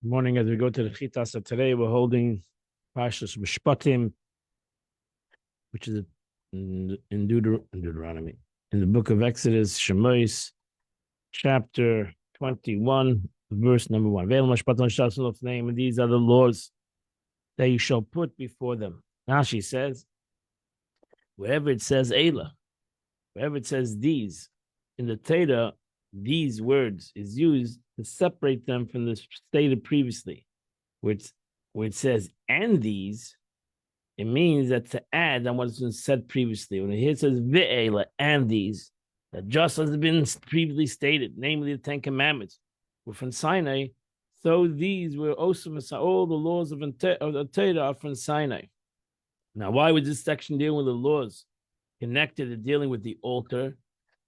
Morning as we go to the Chitas. So today we're holding Parshas Mishpatim, which is in Deuteronomy. In the book of Exodus, Shemos, chapter 21, verse number 1. Name, and these are the laws that you shall put before them. Rashi says, wherever it says Eila, wherever it says these, in the Torah, these words is used to separate them from the stated previously, where it says and these, it means that to add on what's been said previously. When here it says ve'ela and these, that just as has been previously stated, namely the Ten Commandments, were from Sinai, so these were also all the laws of the Torah are from Sinai. Now, why would this section deal with the laws connected to dealing with the altar?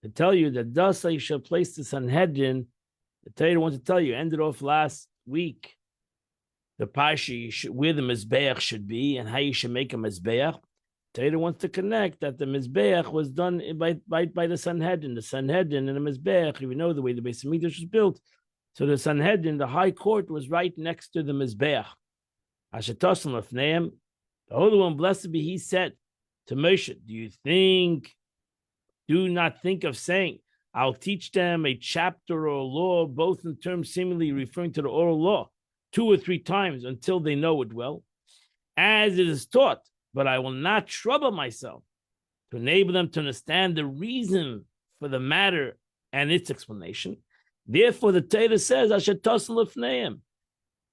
To tell you that thus you shall place the Sanhedrin. The Torah wants to tell you, ended off last week, the Parsha where the Mizbeach should be and how you should make a Mizbeach. Torah wants to connect that the Mizbeach was done by the Sanhedrin. The Sanhedrin and the Mizbeach, you know the way the Beis Hamikdash was built. So the Sanhedrin, the high court, was right next to the Mizbeach. Ashatosim Lefneim, the Holy One, blessed be He, said to Moshe, do not think of saying, I'll teach them a chapter or a law, both in terms seemingly referring to the oral law, 2 or 3 times until they know it well, as it is taught, but I will not trouble myself to enable them to understand the reason for the matter and its explanation. Therefore, the Torah says, Asher-tosen lefneim,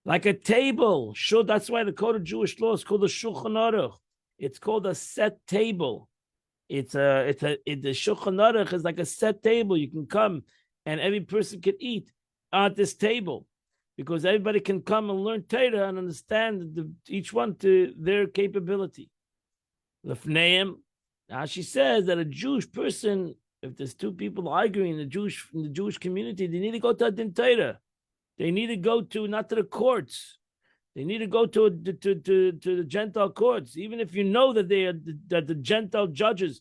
like a table. Sure, that's why the code of Jewish law is called the Shulchan Aruch. It's called a set table. The Shulchan Aruch is like a set table. You can come and every person can eat at this table, because everybody can come and learn Torah and understand each one to their capability. Lefneim, now she says that a Jewish person, if there's 2 people arguing in the Jewish community, they need to go to a Din Torah. They need to go to, not to the courts. They need to go to the Gentile courts, even if you know that that the Gentile judges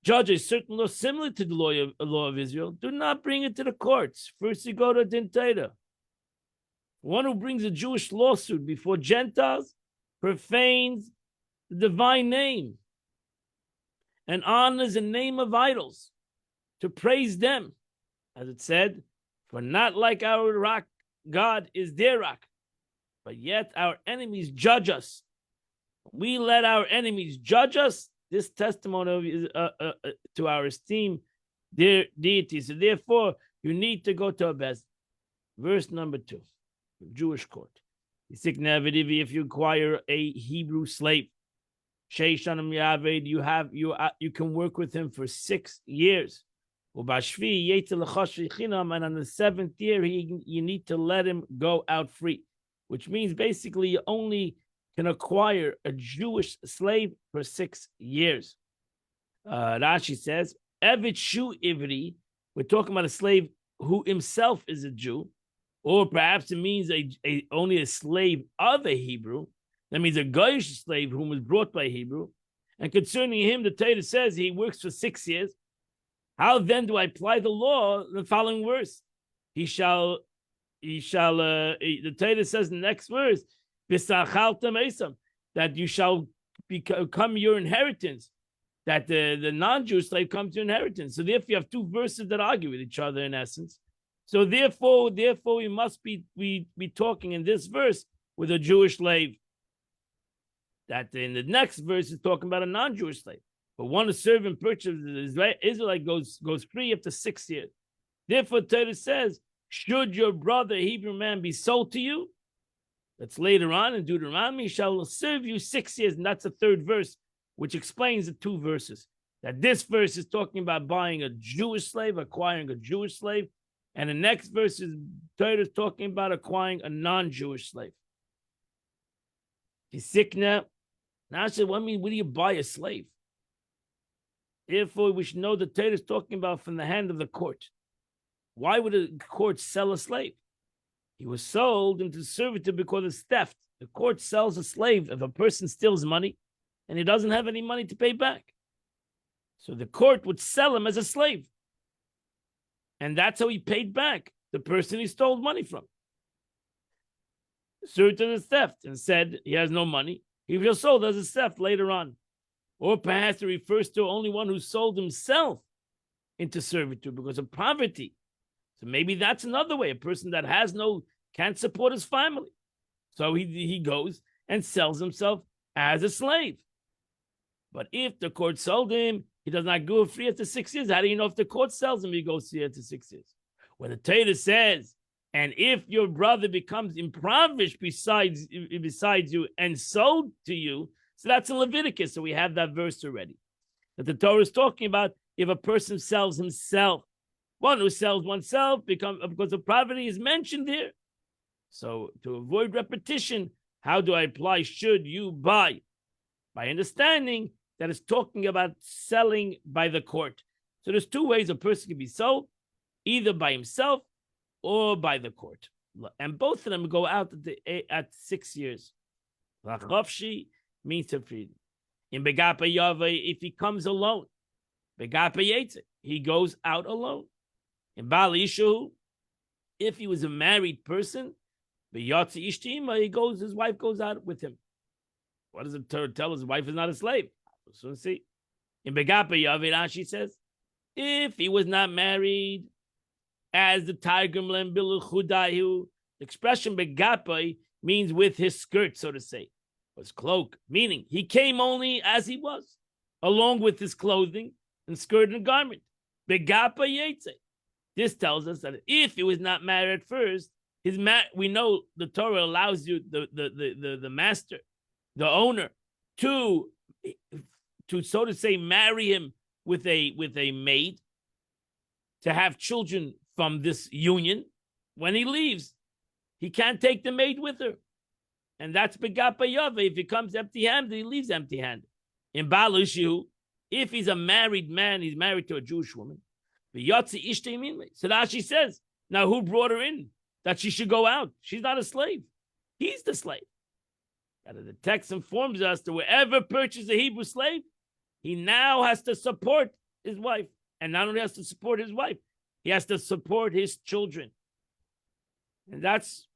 judge a certain law similar to the law of Israel. Do not bring it to the courts. First, you go to Din Torah. One who brings a Jewish lawsuit before Gentiles profanes the divine name and honors the name of idols to praise them. As it said, for not like our rock, God is their rock, but yet our enemies judge us. We let our enemies judge us. This testimony is to our esteem, their deities. So therefore, you need to go to a best. Verse number 2, Jewish court. If you acquire a Hebrew slave, you can work with him for 6 years. And on the 7th year, you need to let him go out free, which means basically you only can acquire a Jewish slave for 6 years. Rashi says, Eved Shu Ivri, we're talking about a slave who himself is a Jew, or perhaps it means only a slave of a Hebrew. That means a Goyish slave whom was brought by a Hebrew. And concerning him, the Torah says he works for 6 years. How then do I apply the law in the following verse? The Torah says in the next verse, that you shall become your inheritance, that the non-Jewish slave comes to inheritance. So therefore you have 2 verses that argue with each other in essence. So therefore we must be talking in this verse with a Jewish slave. That in the next verse is talking about a non-Jewish slave. But one to serve and purchase the Israelite goes free after 6 years. Therefore, Torah says, should your brother, a Hebrew man, be sold to you, that's later on in Deuteronomy, shall serve you 6 years. And that's the 3rd verse, which explains the 2 verses. That this verse is talking about buying a Jewish slave, acquiring a Jewish slave. And the next verse is Torah is talking about acquiring a non-Jewish slave. Now I said, what do you buy a slave? Therefore, we should know that Torah is talking about from the hand of the court. Why would a court sell a slave? He was sold into servitude because of theft. The court sells a slave if a person steals money and he doesn't have any money to pay back. So the court would sell him as a slave. And that's how he paid back the person he stole money from. served to the theft and said he has no money, he was sold as a theft later on. Or perhaps it refers to only one who sold himself into servitude because of poverty. So maybe that's another way. A person that can't support his family. So he goes and sells himself as a slave. But if the court sold him, he does not go free after 6 years. How do you know if the court sells him, he goes free after 6 years? When the Torah says, and if your brother becomes impoverished besides you and sold to you, so that's in Leviticus. So we have that verse already. That the Torah is talking about if a person sells himself. One who sells oneself because of poverty is mentioned here. So to avoid repetition, how do I apply should you buy? By understanding that it's talking about selling by the court. So there's two ways a person can be sold, either by himself or by the court. And both of them go out at 6 years. Lachofshi means to free. In Begapa Yave, if he comes alone, Begapa Yetze, he goes out alone. In Baal Ishu, if he was a married person, B'yatzi Ishtima, his wife goes out with him. What does the Torah tell us? His wife is not a slave. We'll soon see. In Begapa Yave, Rashi says, if he was not married, as the Targum Lembilu Chudayu, the expression Begapa means with his skirt, so to say, his cloak, meaning he came only as he was, along with his clothing and skirt and garment. Begapa Yetze. This tells us that if he was not married at first, we know the Torah allows you, the master, the owner, to so to say marry him with a maid, to have children from this union. When he leaves, he can't take the maid with her. And that's Begapa Yave. If he comes empty-handed, he leaves empty-handed. In Baal Ishu, if he's a married man, he's married to a Jewish woman. So Rashi says, now who brought her in? That she should go out. She's not a slave. He's the slave. And the text informs us that whoever purchases a Hebrew slave, he now has to support his wife. And not only has to support his wife, he has to support his children. And that's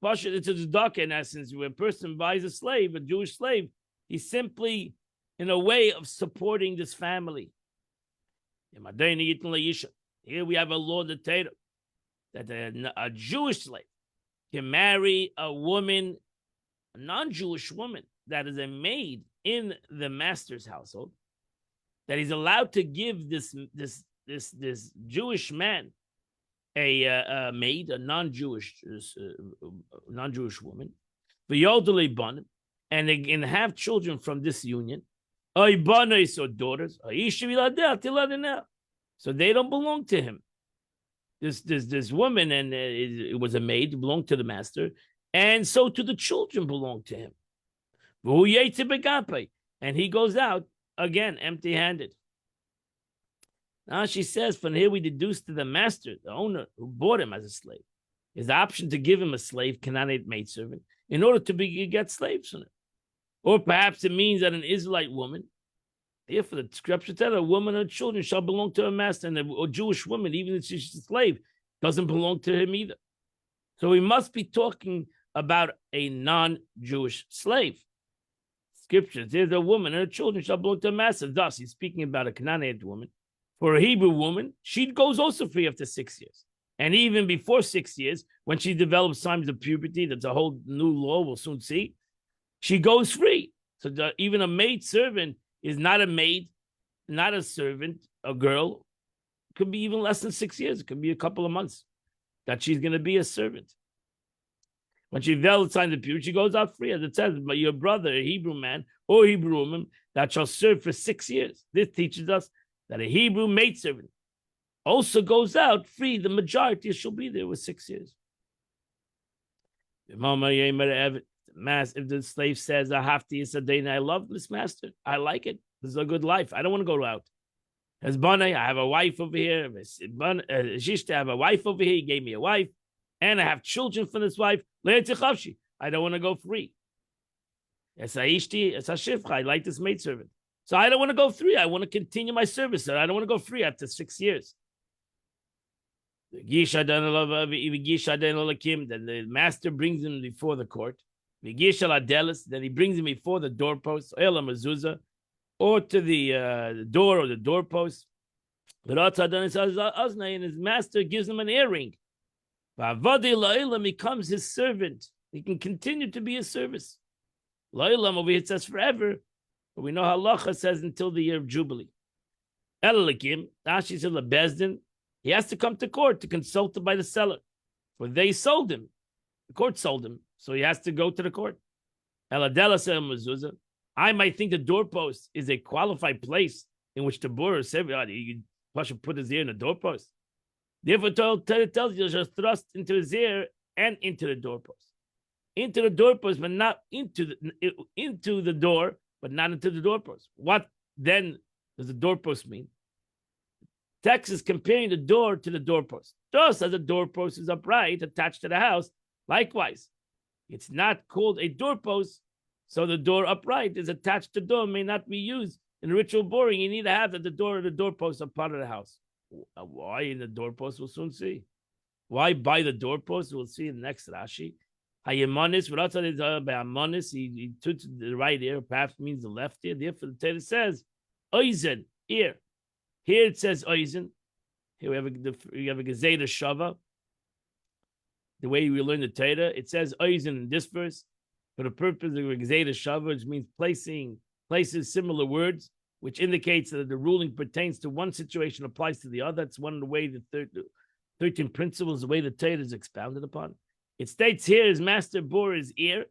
it's a tzedakah in essence. When a person buys a slave, a Jewish slave, he's simply in a way of supporting this family. Here we have a law in the Torah that a Jewish slave can marry a woman, a non-Jewish woman that is a maid in the master's household, that he's allowed to give this Jewish man a maid, a non-Jewish woman, and they can have children from this union, or daughters, so they don't belong to him. This woman, and it was a maid, belonged to the master, and so to the children belong to him. And he goes out again empty-handed. Now she says, from here we deduce to the master, the owner who bought him as a slave, is the option to give him a slave, Canaanite maidservant, in order to get slaves from it. Or perhaps it means that an Israelite woman, if the scripture said a woman and children shall belong to her master, and a Jewish woman, even if she's a slave, doesn't belong to him either. So we must be talking about a non-Jewish slave. Scripture says a woman and her children shall belong to her master. Thus, he's speaking about a Canaanite woman. For a Hebrew woman, she goes also free after 6 years. And even before 6 years, when she develops signs of puberty, that's a whole new law we'll soon see, she goes free. So even a maid servant is not a maid, not a servant, a girl. It could be even less than 6 years. It could be a couple of months that she's going to be a servant. When she develops signs of puberty, she goes out free. As it says, but your brother, a Hebrew man or Hebrew woman, that shall serve for 6 years. This teaches us that a Hebrew maidservant also goes out free. The majority shall be there with 6 years. If the slave says, I love this master, I like it, this is a good life, I don't want to go out. As Bonai, I have a wife over here. I have a wife over here, he gave me a wife, and I have children from this wife. I don't want to go free. I like this maidservant. So I don't want to go free. I want to continue my service. I don't want to go free after 6 years. Then the master brings him before the court. Then he brings him before the doorpost, or to the door or the doorpost. And his master gives him an earring. He becomes his servant. He can continue to be his service. La'ilam over here it says forever, but we know halacha says until the year of Jubilee. Elalikim, Rashi said lebezdin, he has to come to court to consult by the seller, for they sold him. The court sold him, so he has to go to the court. Eladela said mezuzah. I might think the doorpost is a qualified place in which the borer said, you should put his ear in the doorpost. Therefore, Torah tells you just thrust into his ear and into the doorpost. Into the doorpost, but not into the door, but not into the doorpost. What then does the doorpost mean? Text is comparing the door to the doorpost. Just as the doorpost is upright, attached to the house, likewise, it's not called a doorpost, so the door upright is attached to the door, may not be used in ritual boring. You need to have that the door or the doorpost are part of the house. Why in the doorpost? We'll soon see. Why by the doorpost? We'll see in the next Rashi. Hayemanis, Hayemanis, he took the right ear, perhaps means the left ear. Therefore, the Torah says, Oizen, ear. Here it says Oizen. Here we have a Gezeda Shava. The way we learn the Torah, it says Oizen in this verse for the purpose of Gezeda Shava, which means places similar words, which indicates that the ruling pertains to one situation applies to the other. That's one of the way the 13 principles, the way the Torah is expounded upon. It states here his master bore his ear,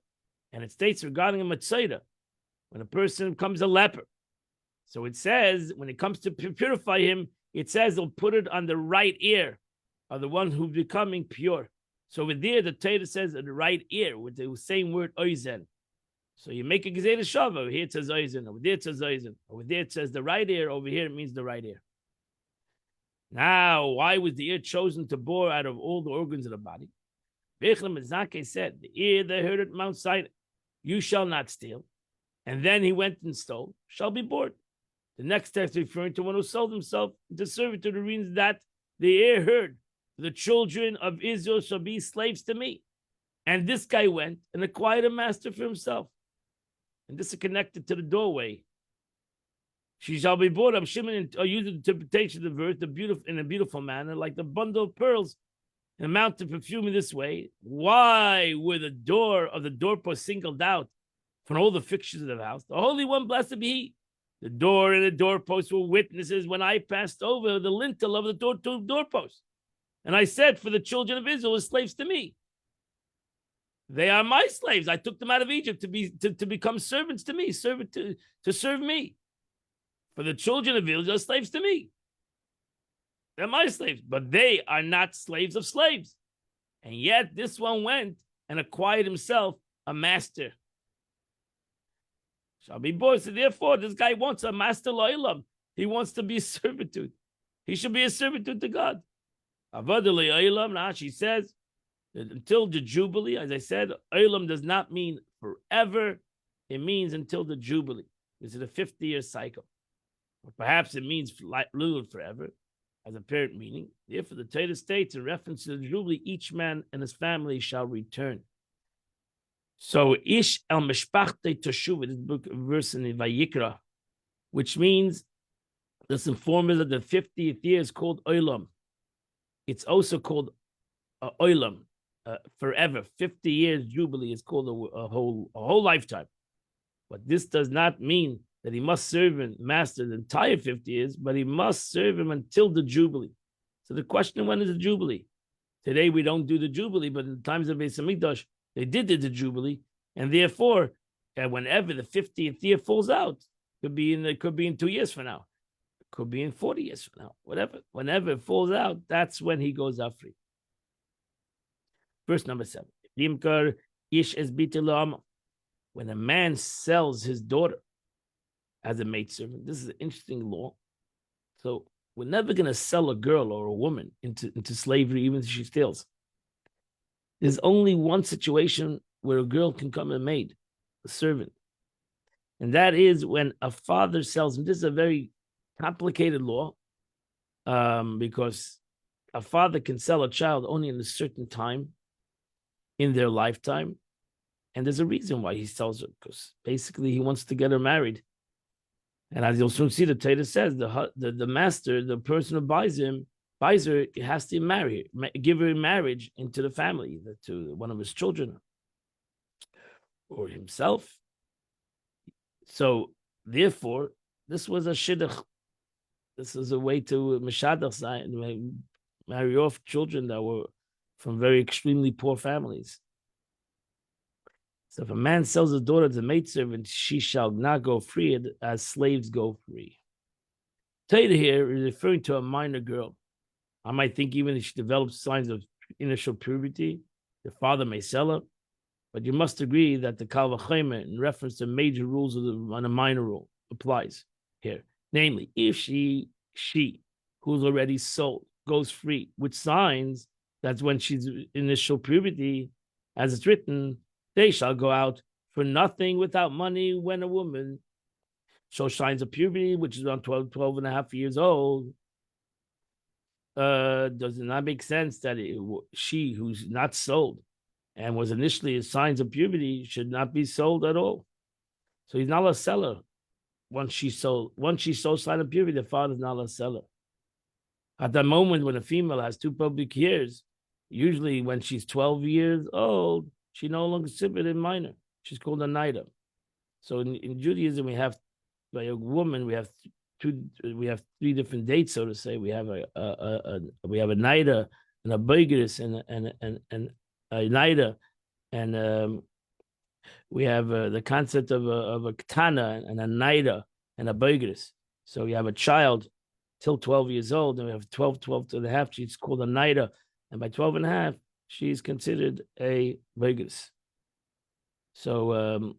and it states regarding a matzayda, when a person becomes a leper. So it says, when it comes to purify him, it says they'll put it on the right ear of the one who's becoming pure. So with there, the Torah says the right ear with the same word oizen. So you make a gezeda shava. Over here it says oizen. Over there it says oizen. Over there it says the right ear. Over here it means the right ear. Now, why was the ear chosen to bore out of all the organs of the body? Bechlam Zake said, the ear that heard at Mount Sinai, you shall not steal. And then he went and stole, shall be bored. The next text referring to one who sold himself into servitude means that the ear heard, the children of Israel shall be slaves to me. And this guy went and acquired a master for himself. And this is connected to the doorway. She shall be bought. I'm Shimon used the interpretation of the verse in a beautiful manner, like the bundle of pearls, an amount of perfume in this way. Why were the door of the doorpost singled out from all the fixtures of the house? The Holy One, blessed be He. The door and the doorpost were witnesses when I passed over the lintel of the doorpost. And I said, for the children of Israel as slaves to me. They are my slaves. I took them out of Egypt to become servants to me, to serve me. For the children of Israel are slaves to me. They're my slaves, but they are not slaves of slaves. And yet this one went and acquired himself a master. Shall be born. So therefore, this guy wants a master lo'ilam. He wants to be a servitude. He should be a servitude to God. Avadali o'ilam. Now she says that until the Jubilee, as I said, o'ilam does not mean forever. It means until the Jubilee. This is a 50-year cycle. Or perhaps it means little forever, as a parent meaning. Therefore, the Torah states in reference to the Jubilee, each man and his family shall return. So, Ish el Mishpachte Teshuva, this book verse in the Vayikra, which means this informs that the 50th year is called Olam. It's also called Olam, forever. 50 years Jubilee is called a whole lifetime. But this does not mean that he must serve him, master the entire 50 years, but he must serve him until the Jubilee. So the question, when is the Jubilee? Today we don't do the Jubilee, but in the times of Beis Hamikdash, they did the Jubilee, and therefore, whenever the 50th year falls out, could be in 2 years from now, could be in 40 years from now, whatever. Whenever it falls out, that's when he goes out free. Verse number 7. When a man sells his daughter as a maidservant, this is an interesting law. So we're never going to sell a girl or a woman into slavery, even if she steals. There's only one situation where a girl can come a maid, a servant. And that is when a father sells him. This is a very complicated law because a father can sell a child only in a certain time in their lifetime. And there's a reason why he sells her, because basically he wants to get her married. And as you'll soon see, the Torah says the master, the person who buys her, has to marry her, give her marriage into the family, to one of his children or himself. So therefore, this was a shidduch. This is a way to meshadach, marry off children that were from very extremely poor families. So if a man sells a daughter to a maidservant, she shall not go free as slaves go free. Torah here is referring to a minor girl. I might think even if she develops signs of initial puberty, the father may sell her. But you must agree that the Kal Vachomer, in reference to major rules on a minor rule, applies here. Namely, if she who's already sold goes free with signs, that's when she's initial puberty, as it's written, they shall go out for nothing without money when a woman shows signs of puberty, which is around 12 and a half years old. Does it not make sense that she who's not sold and was initially signs of puberty should not be sold at all? So he's not a seller. Once she sold sign of puberty, the father's not a seller. At that moment when a female has 2 public years, usually when she's 12 years old, she no longer considered a minor. She's called a naida. So in Judaism, we have, by a woman, we have 3 different dates, so to say. We have a naida and a boigeris and a naida, and we have the concept of a ketana and a naida and a boigeris. So you have a child till 12 years old, and we have 12 and a half. She's called a naida, and by 12 and a half, she's considered a boigeris. So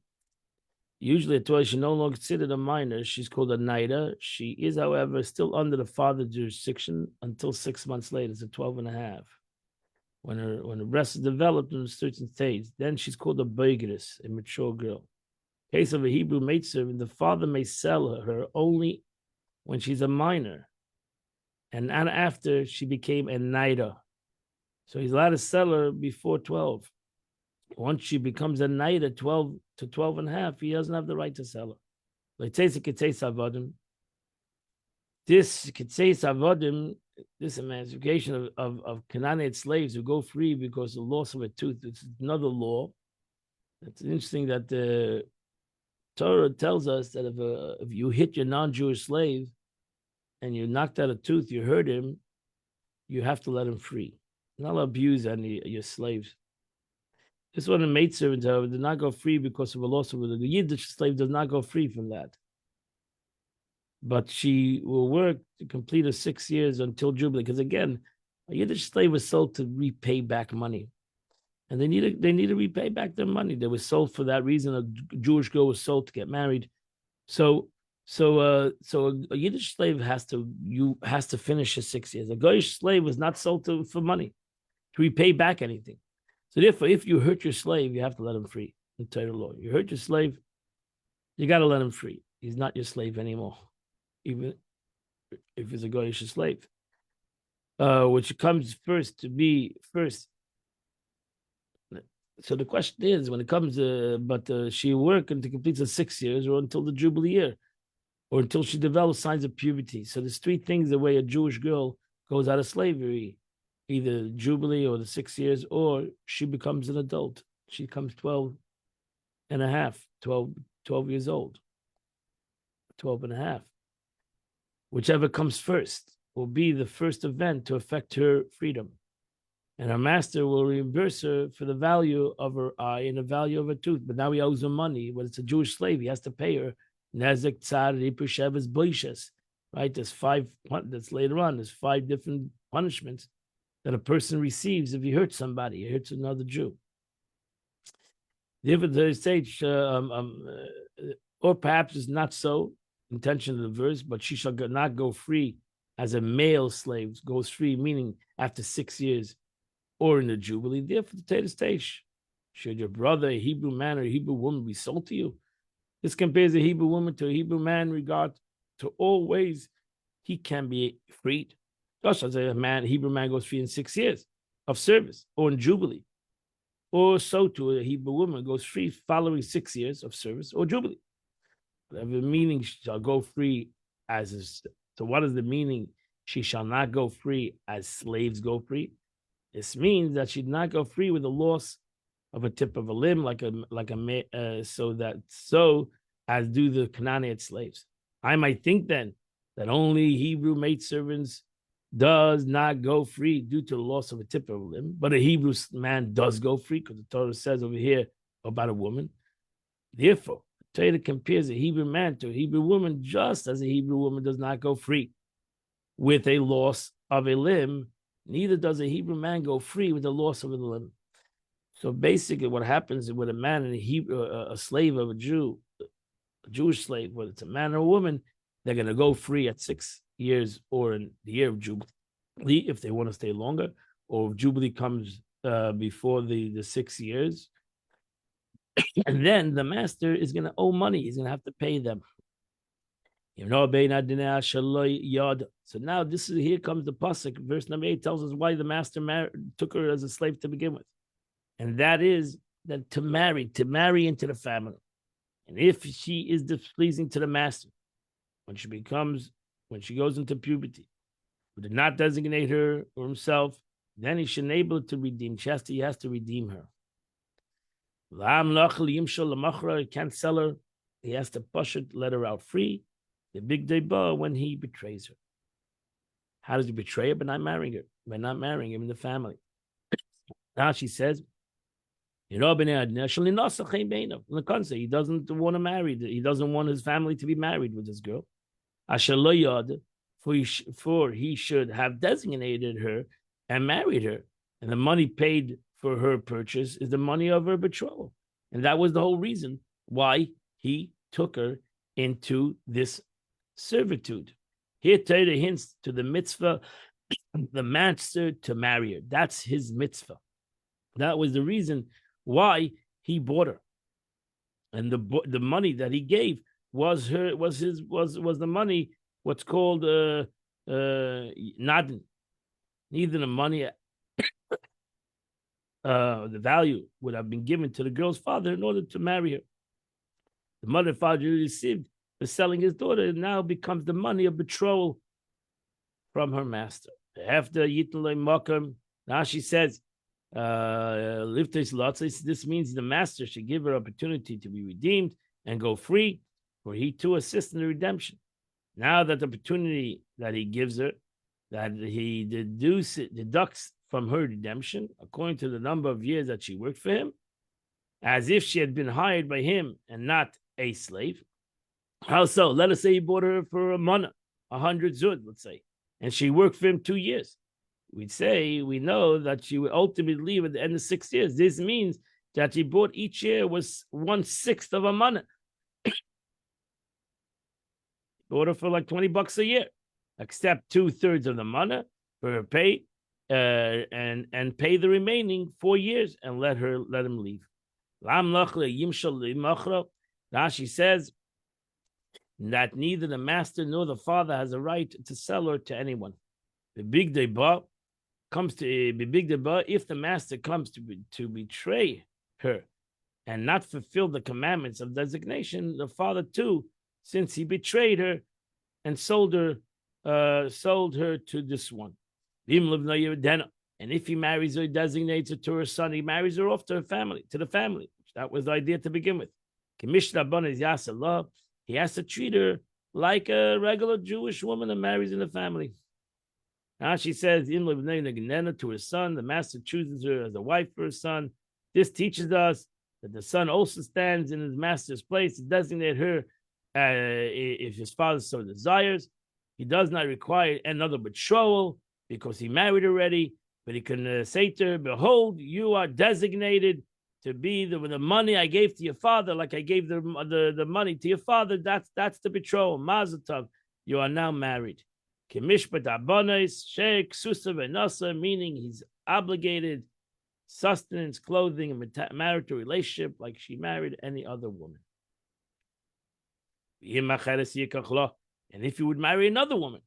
usually a Torah, she's no longer considered a minor. She's called a naida. She is, however, still under the father's jurisdiction until 6 months later. It's a 12 and a half. When her breast is developed in a certain stage, then she's called a boigeris, a mature girl. In case of a Hebrew maidservant, the father may sell her only when she's a minor, and not after she became a naida. So he's allowed to sell her before 12. Once she becomes a naida, 12 to 12 and a half, he doesn't have the right to sell her. This kitzeis avodim, this emancipation of Canaanite slaves who go free because of the loss of a tooth. It's another law. It's interesting that the Torah tells us that if you hit your non-Jewish slave and you knocked out a tooth, you hurt him, you have to let him free. Not abuse any your slaves. This one, a maidservant, however, did not go free because of a loss of it. The Yiddish slave does not go free from that. But she will work to complete her 6 years until Jubilee. Because again, a Yiddish slave was sold to repay back money. And they need to repay back their money. They were sold for that reason. A Jewish girl was sold to get married. So a Yiddish slave has to finish his 6 years. A Goyish slave was not sold for money, to repay back anything. So therefore, if you hurt your slave, you have to let him free in Torah law. You hurt your slave, you got to let him free. He's not your slave anymore, even if he's a Goyish slave. Which comes first to be first. So the question is, when it comes to, she work until completes the 6 years or until the Jubilee year, or until she develops signs of puberty. So there's 3 things the way a Jewish girl goes out of slavery: either Jubilee or the 6 years, or she becomes an adult. She becomes 12 and a half, 12 years old, 12 and a half. Whichever comes first will be the first event to affect her freedom. And her master will reimburse her for the value of her eye and the value of her tooth. But now he owes her money. When it's a Jewish slave, he has to pay her. Nezek, tzar, ripur, sheves, boishes. Right? There's 5, that's later on. There's 5 different punishments that a person receives if he hurts somebody, he hurts another Jew. The other stage, or perhaps it's not so intention of the verse, but she shall not go free as a male slave goes free, meaning after 6 years or in the Jubilee. Therefore, the Torah stage, should your brother, a Hebrew man or a Hebrew woman, be sold to you? This compares a Hebrew woman to a Hebrew man in regard to all ways he can be freed. Gosh, as a man, Hebrew man goes free in 6 years of service, or in Jubilee. Or so too, a Hebrew woman goes free following 6 years of service or Jubilee. Whatever meaning shall go free as is. So, what is the meaning? She shall not go free as slaves go free. This means that she'd not go free with the loss of a tip of a limb, so as do the Canaanite slaves. I might think then that only Hebrew maidservants does not go free due to the loss of a tip of a limb, but a Hebrew man does go free because the Torah says over here about a woman. Therefore, the Torah compares a Hebrew man to a Hebrew woman, just as a Hebrew woman does not go free with a loss of a limb. Neither does a Hebrew man go free with the loss of a limb. So basically, what happens with a man and a slave of a Jew, a Jewish slave, whether it's a man or a woman, they're going to go free at 6 years or in the year of Jubilee if they want to stay longer, or if Jubilee comes before the 6 years. And then the master is going to owe money. He's going to have to pay them. So now here comes the pasuk. Verse number 8 tells us why the master took her as a slave to begin with. And that is that to marry into the family. And if she is displeasing to the master, when she goes into puberty, who did not designate her or himself, then he should enable it to redeem. He has to redeem her. He can't sell her. He has to push it, let her out free. The big deba when he betrays her. How does he betray her? By not marrying her, by not marrying him in the family. Now she says, he doesn't want to marry. He doesn't want his family to be married with this girl. For he should have designated her and married her. And the money paid for her purchase is the money of her betrothal. And that was the whole reason why he took her into this servitude. Here Torah hints to the mitzvah, the master to marry her. That's his mitzvah. That was the reason why he bought her. And the money that he gave was the money, what's called nadin. Neither the money the value would have been given to the girl's father in order to marry her. The mother and father received for selling his daughter, and now becomes the money of betrothal from her master. After Yitlay Makam, now she says, this means the master should give her opportunity to be redeemed and go free, for he too assists in the redemption. Now that the opportunity that he gives her, that he deducts from her redemption, according to the number of years that she worked for him, as if she had been hired by him and not a slave. How so? Let us say he bought her for a mana, 100 zud, let's say, and she worked for him 2 years. We'd say we know that she would ultimately leave at the end of 6 years. This means that she bought each year was 1/6 of a mana. Bought her for like $20 a year, accept 2/3 of the mana for her pay, and pay the remaining 4 years and let him leave. Rashi says that neither the master nor the father has a right to sell her to anyone. The big deba comes to the big deba if the master comes to betray her and not fulfill the commandments of designation. The father too, since he betrayed her and sold her to this one. And if he marries her, designates her to her son, he marries her off to her family, to the family. That was the idea to begin with. He has to treat her like a regular Jewish woman that marries in the family. Now she says, to her son, the master chooses her as a wife for his son. This teaches us that the son also stands in his master's place to designate her if his father so desires. He does not require another betrothal because he married already, but he can say to her, behold, you are designated to be the money I gave to your father, like I gave the money to your father. That's the betrothal. Mazel tov, you are now married. Kimishpat abonis sheik susa v'nasa, meaning he's obligated sustenance, clothing, and marital relationship like she married any other woman. And if you would marry another woman,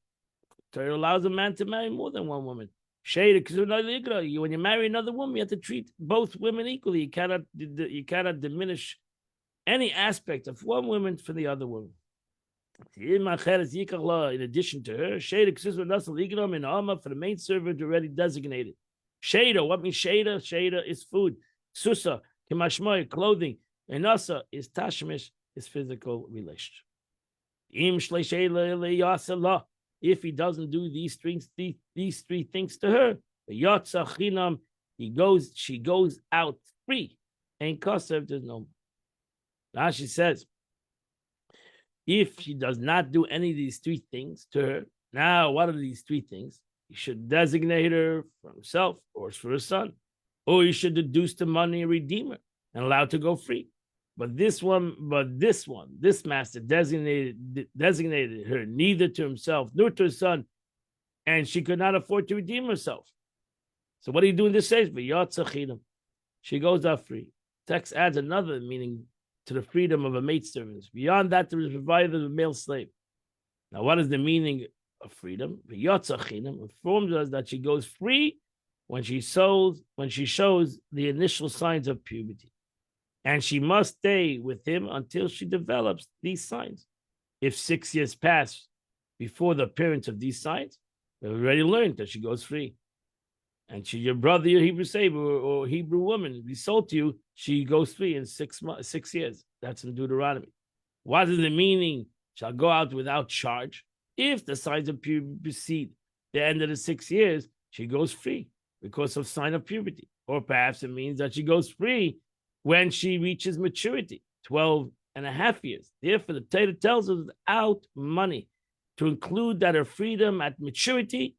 Torah allows a man to marry more than one woman. When you marry another woman, you have to treat both women equally. You cannot diminish any aspect of one woman for the other woman. In addition to her, for the main servant already designated. Sheda, what means Sheda? Sheda is food. Susa, Kimashmoy, clothing. And Nasa is Tashmish, is physical relationship. If he doesn't do these three things to her, she goes out free. And Kosev, there's no. Rashi says, if she does not do any of these three things to her, now what are these three things? He should designate her for himself or for her son, or he should deduce the money and redeem her and allow her to go free. But this master designated her neither to himself nor to his son, and she could not afford to redeem herself. So what do you do in this case? She goes out free. Text adds another meaning to the freedom of a maidservant. Beyond that, there is provided a male slave. Now, what is the meaning of freedom? Informs us that she goes free when she shows the initial signs of puberty. And she must stay with him until she develops these signs. If 6 years pass before the appearance of these signs, we've already learned that she goes free. And your brother, your Hebrew slave or Hebrew woman, be sold to you, she goes free in 6 years. That's in Deuteronomy. What is the meaning? Shall go out without charge. If the signs of puberty precede the end of the 6 years, she goes free because of sign of puberty. Or perhaps it means that she goes free when she reaches maturity, 12 and a half years. Therefore, the Torah tells us without money to include that her freedom at maturity,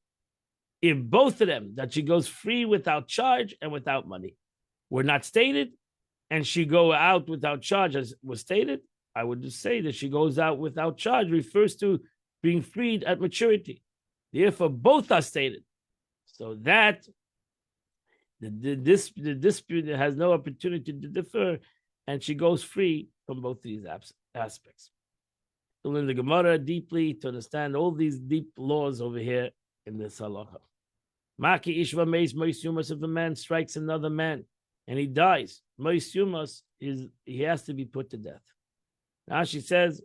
if both of them, that she goes free without charge and without money, were not stated, and she go out without charge as was stated, I would just say that she goes out without charge refers to being freed at maturity. Therefore, both are stated. So that the dispute has no opportunity to differ, and she goes free from both these aspects. To learn the Gemara deeply, to understand all these deep laws over here in this halacha. Maki ishva meis moisumas, if a man strikes another man and he dies, moisumas is he has to be put to death. Now she says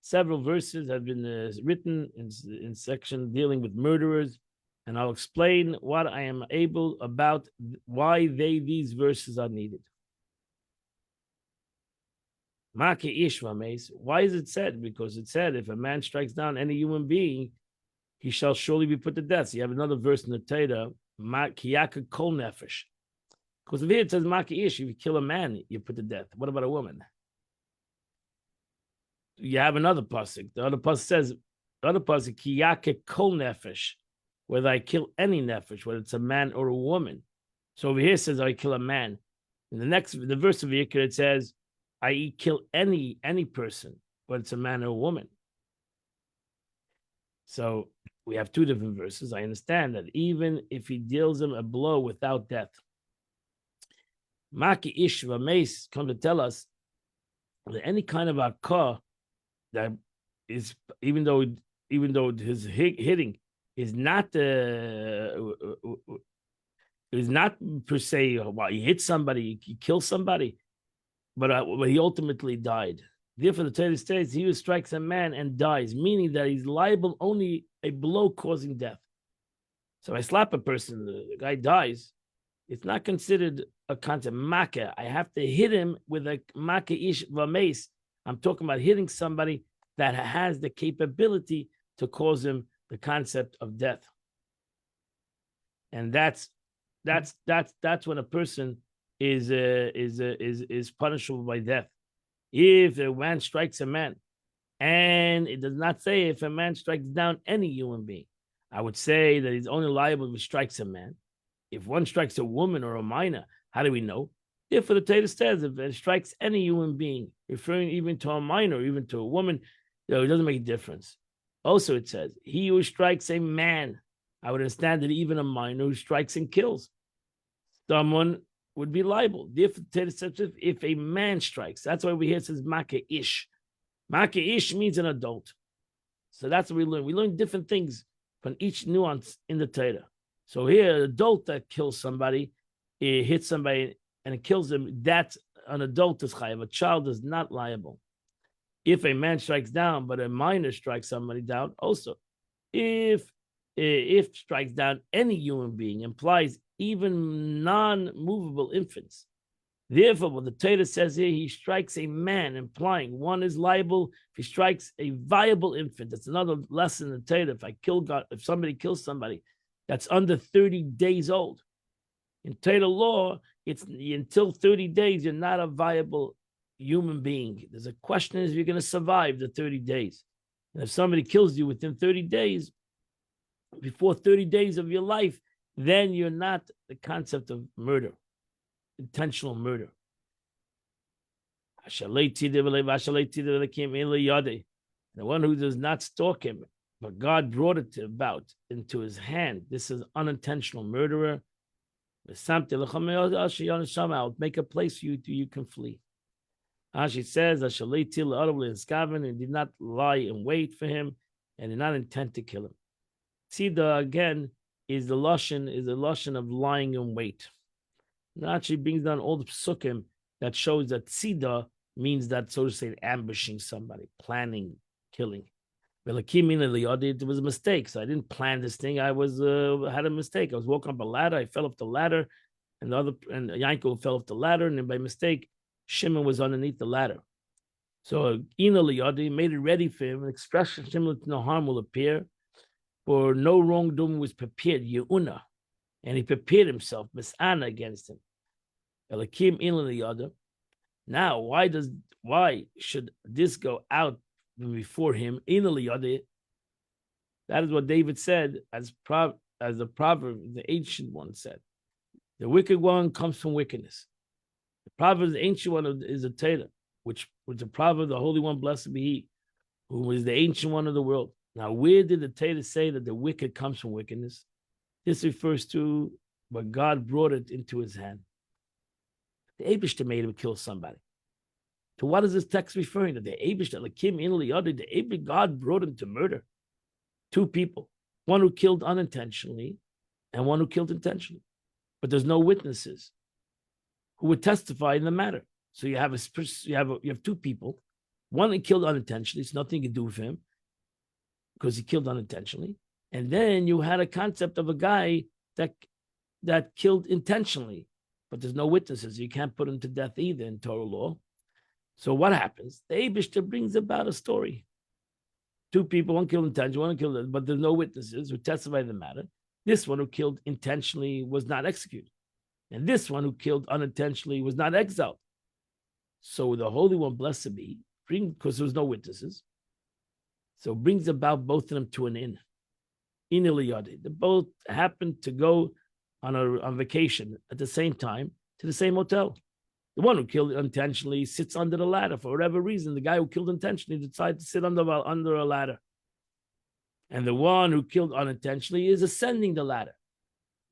several verses have been written in section dealing with murderers, and I'll explain what I am able about why these verses are needed. Maki ishva meis. Why is it said? Because it said if a man strikes down any human being, he shall surely be put to death. So you have another verse in the Torah, Kiyaka kol nefesh. Because here it says Maki ish, if you kill a man, you put to death. What about a woman? You have another pasuk. The other pasuk says, Kiyaka kol nefesh, whether I kill any nefesh, whether it's a man or a woman. So over here it says I kill a man. In the verse of Yikra, it says, I kill any person, whether it's a man or a woman. So we have two different verses. I understand that even if he deals him a blow without death, Maki Ish Vameis come to tell us that any kind of akah that is, even though his hitting is not per se, well, he hit somebody, he killed somebody, but he ultimately died. Therefore, the Torah states he who strikes a man and dies, meaning that he's liable only a blow causing death. So I slap a person, the guy dies. It's not considered a concept makkah. I have to hit him with a makkah ish vames. I'm talking about hitting somebody that has the capability to cause him the concept of death. And that's when a person is punishable by death. If a man strikes a man, and it does not say if a man strikes down any human being, I would say that he's only liable if he strikes a man. If one strikes a woman or a minor, how do we know? Therefore, the Torah says if it strikes any human being, referring even to a minor or even to a woman, it doesn't make a difference. Also, it says, he who strikes a man, I would understand that even a minor who strikes and kills someone would be liable. Therefore, the Torah says if a man strikes, that's why we hear it says Maka Ish. Maka Ish means an adult. So that's what we learn. We learn different things from each nuance in the Torah. So here, an adult that kills somebody, it hits somebody and it kills them, that's an adult is chayav. A child is not liable. If a man strikes down, but a minor strikes somebody down, also. If strikes down any human being, implies even non-movable infants. Therefore, what the Torah says here, he strikes a man, implying one is liable if he strikes a viable infant. That's another lesson in the Torah. If somebody kills somebody that's under 30 days old, in Torah law, it's until 30 days, you're not a viable human being. There's a question if you're going to survive the 30 days. And if somebody kills you within 30 days, before 30 days of your life, then you're not the concept of murder, intentional murder. The one who does not stalk him, but God brought it about into his hand. This is unintentional murderer. I'll make a place for you till you can flee. She says, and did not lie in wait for him, and did not intend to kill him. Tzida again is a lashon of lying in wait. Now she brings down all the psukim that shows that tzida means that, so to say, ambushing somebody, planning, killing. It was a mistake, so I didn't plan this thing. I had a mistake. I was walking up a ladder. I fell off the ladder, and Yankov fell off the ladder, and then by mistake, Shimon was underneath the ladder. So Ina Liyadi made it ready for him. An expression similar to no harm will appear, for no wrongdoing was prepared. Yeuna, and he prepared himself, Misana, against him. Elakim Ina Liyadi. Now, why should this go out before him? Ina Liyadi. That is what David said, as the proverb, the ancient one said. The wicked one comes from wickedness. The proverb, the ancient one, is a Torah, which the proverb, the Holy One, blessed be He, who is the ancient one of the world. Now, where did the Torah say that the wicked comes from wickedness? This refers to what God brought it into his hand. The Eibishter made him kill somebody. To what is this text referring to? The Eibishter, Lakim in Liyadi, the Eibishter, God brought him to murder. Two people, one who killed unintentionally and one who killed intentionally. But there's no witnesses who would testify in the matter. So you have two people. One that killed unintentionally, it's nothing to do with him because he killed unintentionally. And then you had a concept of a guy that killed intentionally, but there's no witnesses. You can't put him to death either in Torah law. So what happens? The Eibishter brings about a story. Two people, one killed intentionally, one killed, but there's no witnesses who testify the matter. This one who killed intentionally was not executed. And this one who killed unintentionally was not exiled. So the Holy One, blessed be, because there was no witnesses, so brings about both of them to an inn. In Iliyadi. They both happened to go on vacation at the same time to the same hotel. The one who killed intentionally sits under the ladder for whatever reason. The guy who killed intentionally decided to sit under a ladder. And the one who killed unintentionally is ascending the ladder.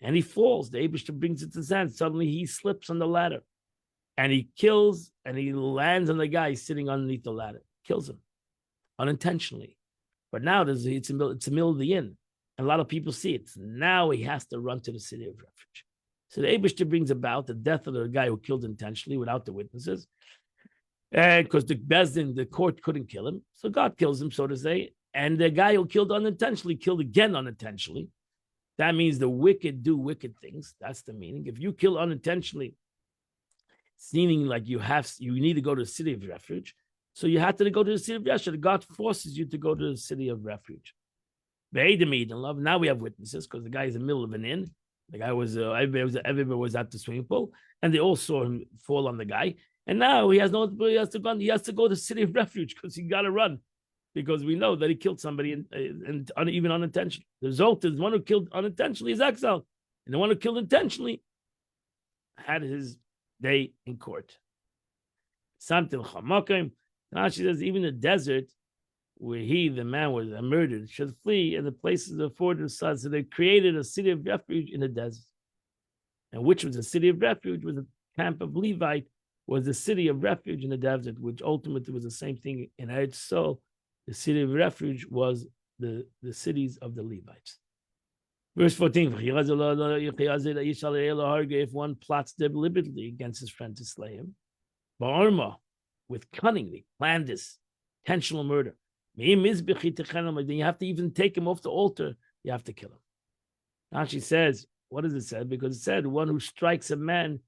And he falls. The Eibishter brings it to his hand. Suddenly he slips on the ladder. And he kills, and he lands on the guy sitting underneath the ladder. Kills him unintentionally. But now it's the middle of the inn. And a lot of people see it. Now he has to run to the city of refuge. So the Eibishter brings about the death of the guy who killed intentionally without the witnesses. And because the court couldn't kill him. So God kills him, so to say. And the guy who killed unintentionally killed again unintentionally. That means the wicked do wicked things. That's the meaning. If you kill unintentionally, it's meaning like you need to go to the city of refuge. So you have to go to the city of refuge. God forces you to go to the city of refuge. Now we have witnesses because the guy is in the middle of an inn. The guy everybody was at the swimming pool, and they all saw him fall on the guy. And now he has to go to the city of refuge because he got to run, because we know that he killed somebody and even unintentionally. The result is the one who killed unintentionally is exiled, and the one who killed intentionally had his day in court. Now she says even the desert where the man was murdered, should flee, and the places afforded the sun. So they created a city of refuge in the desert. And which was a city of refuge was the camp of Levite, was the city of refuge in the desert, which ultimately was the same thing in Eretz. So the city of refuge was the cities of the Levites. Verse 14, if one plots deliberately against his friend to slay him, Ba'arma, with cunningly, planned this, intentional murder, then you have to even take him off the altar, you have to kill him. Now she says, what does it say? Because it said, one who strikes a man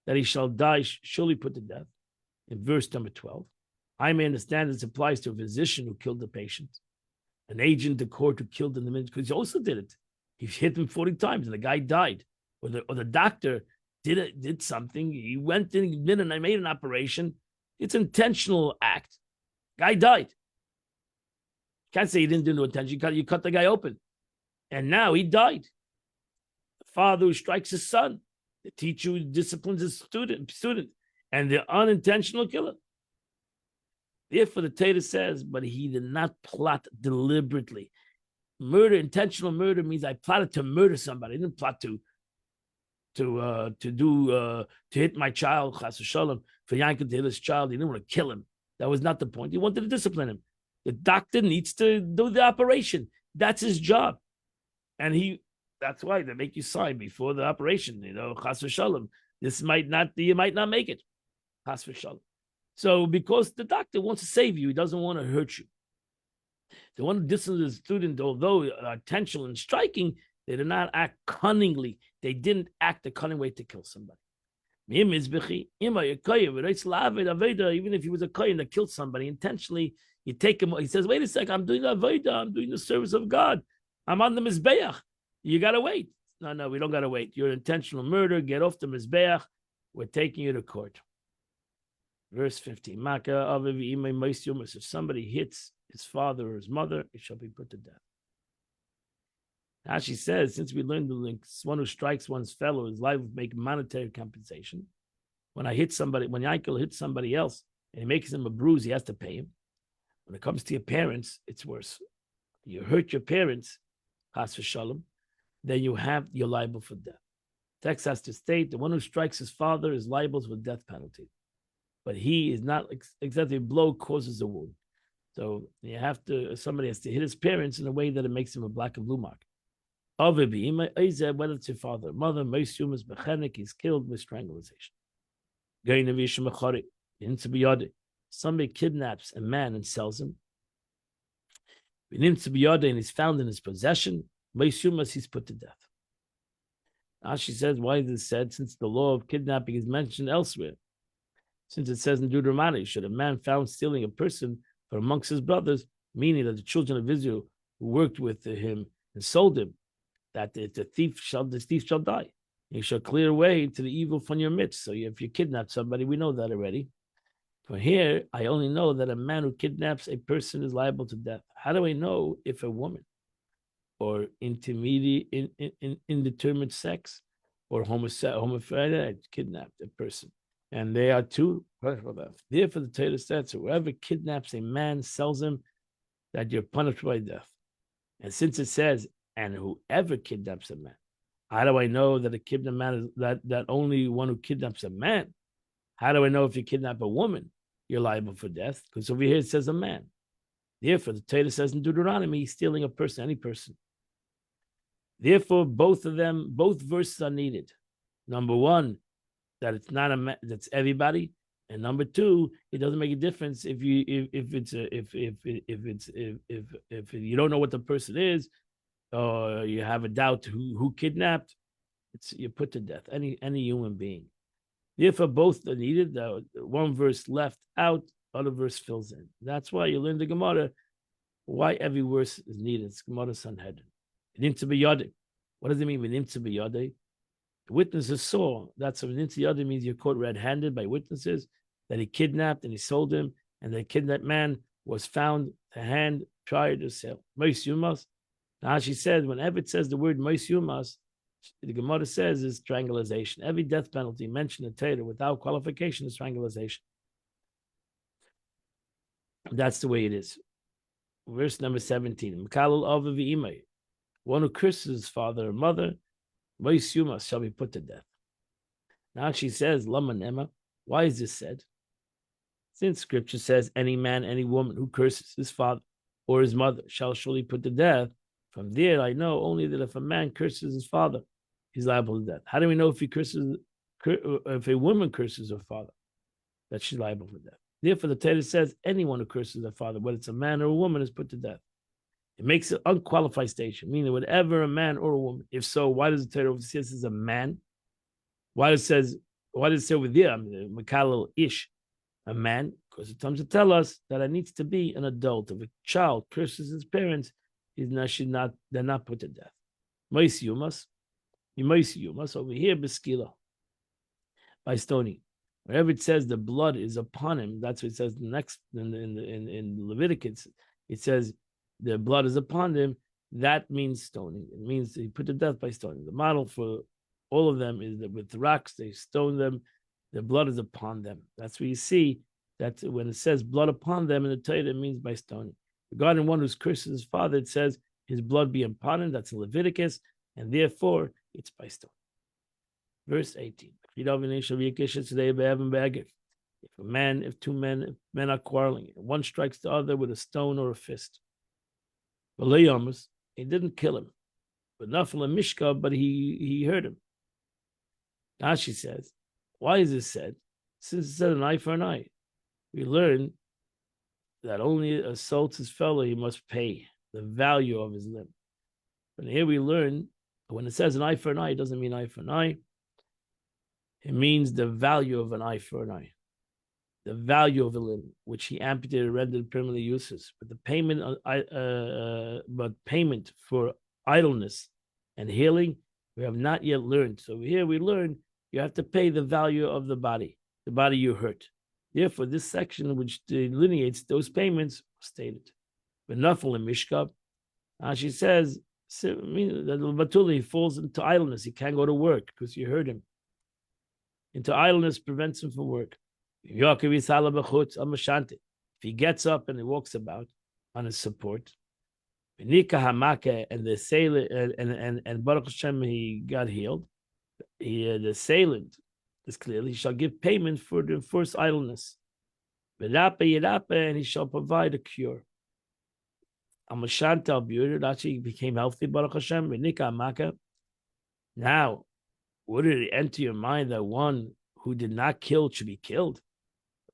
that he shall die, surely put to death. In verse number 12, I may understand this applies to a physician who killed the patient, an agent of court who killed in the minute, because he also did it. He hit him 40 times and the guy died. Or the doctor did something. He went in and I made an operation. It's an intentional act. Guy died. Can't say he didn't do no intention. You cut the guy open. And now he died. The father who strikes his son. The teacher who disciplines his student. And the unintentional killer. Therefore, the Torah says, but he did not plot deliberately. Murder, intentional murder means I plotted to murder somebody. I didn't plot to hit my child, chas v'shalom, for Yankel to hit his child. He didn't want to kill him. That was not the point. He wanted to discipline him. The doctor needs to do the operation. That's his job. And that's why they make you sign before the operation, chas v'shalom. You might not make it. Chas v'shalom. So because the doctor wants to save you, he doesn't want to hurt you. They want to discipline the student, although intentional and striking, they did not act cunningly. They didn't act a cunning way to kill somebody. Even if he was a kohen that killed somebody intentionally, you take him, he says, wait a second, I'm doing avodah, I'm doing the service of God. I'm on the mizbeach. You got to wait. No, we don't got to wait. You're an intentional murder. Get off the mizbeach. We're taking you to court. Verse 15. If somebody hits his father or his mother, it shall be put to death. Now she says, since we learned the links, one who strikes one's fellow is liable to make monetary compensation. When Yankel hits somebody else and he makes him a bruise, he has to pay him. When it comes to your parents, it's worse. You hurt your parents, chas v'shalom, then you're liable for death. Text has to state the one who strikes his father is liable for death penalty. But he is not exactly a blow causes a wound. So somebody has to hit his parents in a way that it makes him a black and blue mark. Whether it's your father or mother, he's killed with strangulation. Somebody kidnaps a man and sells him. And he's found in his possession, he's put to death. Now she says, why is this said? Since the law of kidnapping is mentioned elsewhere. Since it says in Deuteronomy, should a man found stealing a person from amongst his brothers, meaning that the children of Israel who worked with him and sold him, that the thief shall die. You shall clear away to the evil from your midst. So if you kidnap somebody, we know that already. For here, I only know that a man who kidnaps a person is liable to death. How do I know if a woman or indeterminate sex or homophobic kidnapped a person? And they are too. Therefore, the Torah says, whoever kidnaps a man, sells him, that you're punished by death. And since it says, and whoever kidnaps a man, how do I know that a kidnapped man is that only one who kidnaps a man? How do I know if you kidnap a woman, you're liable for death? Because over here it says a man. Therefore, the Torah says in Deuteronomy, he's stealing a person, any person. Therefore, both verses are needed. Number one, that it's not a man, that's everybody, and number two, it doesn't make a difference if you don't know what the person is, or you have a doubt who kidnapped. You're put to death. Any human being. Therefore, both are needed. One verse left out, other verse fills in. That's why you learn the Gemara. Why every verse is needed. It's Gemara Sanhedrin. What does it mean? The witnesses saw. That's what Yada means. You're caught red-handed by witnesses that he kidnapped and he sold him, and the kidnapped man was found to hand prior to sale. Mois Yumas. Now she said, whenever it says the word Mois Yumas, the Gemara says is strangulation. Every death penalty mentioned in Torah without qualification is strangulation. That's the way it is. Verse number 17. One who curses his father or mother, Mois Yumas, shall be put to death. Now she says, Lama Nema. Why is this said? Since scripture says any man, any woman who curses his father or his mother shall surely put to death. From there, I know only that if a man curses his father, he's liable to death. How do we know if if a woman curses her father, that she's liable for death? Therefore, the Torah says anyone who curses their father, whether it's a man or a woman, is put to death. It makes an unqualified station, meaning whatever a man or a woman. If so, why does the Torah say this is a man? Why does it say over there, Mikal Ish, a man? Because it comes to tell us that it needs to be an adult. If a child curses his parents, they're not put to death. Moisi Yumas, over here, Beskila, by stoning. Wherever it says the blood is upon him, that's what it says in Leviticus. It says the blood is upon him. That means stoning. It means he put to death by stoning. The model for all of them is that with rocks they stone them. The blood is upon them. That's where you see that when it says blood upon them in the Torah, it means by stoning. Regarding one who's cursed his father, it says his blood be upon him. That's in Leviticus, and therefore it's by stoning. Verse 18. If two men are quarreling, one strikes the other with a stone or a fist. He didn't kill him, but Nafal and Mishka, but he hurt him. Rashi says, why is this said? Since it said an eye for an eye, we learn that only assaults his fellow, he must pay the value of his limb. And here we learn when it says an eye for an eye, it doesn't mean eye for an eye. It means the value of an eye for an eye, the value of a limb, which he amputated, rendered permanently useless. But the payment for idleness and healing, we have not yet learned. So here we learn you have to pay the value of the body you hurt. Therefore, this section which delineates those payments stated. But Nafal and Mishka, she says that Batuli falls into idleness. He can't go to work because you hurt him. Into idleness prevents him from work. If he gets up and he walks about on his support, and the assailant and Baruch Hashem he got healed, the assailant is clearly he shall give payment for the enforced idleness. And he shall provide a cure. He became healthy, Baruch Hashem. Now, would it enter your mind that one who did not kill should be killed?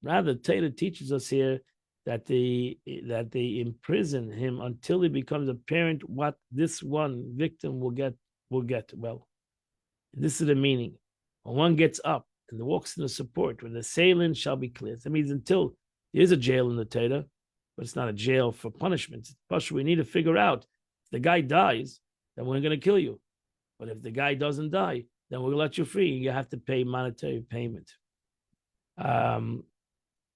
Rather, Torah teaches us here that they imprison him until it becomes apparent what this one victim will get. Well, this is the meaning. When one gets up and walks in the support, when the assailant shall be cleared. That means until there is a jail in the Torah, but it's not a jail for punishment. We need to figure out if the guy dies, then we're going to kill you. But if the guy doesn't die, then we'll let you free. You have to pay monetary payment. And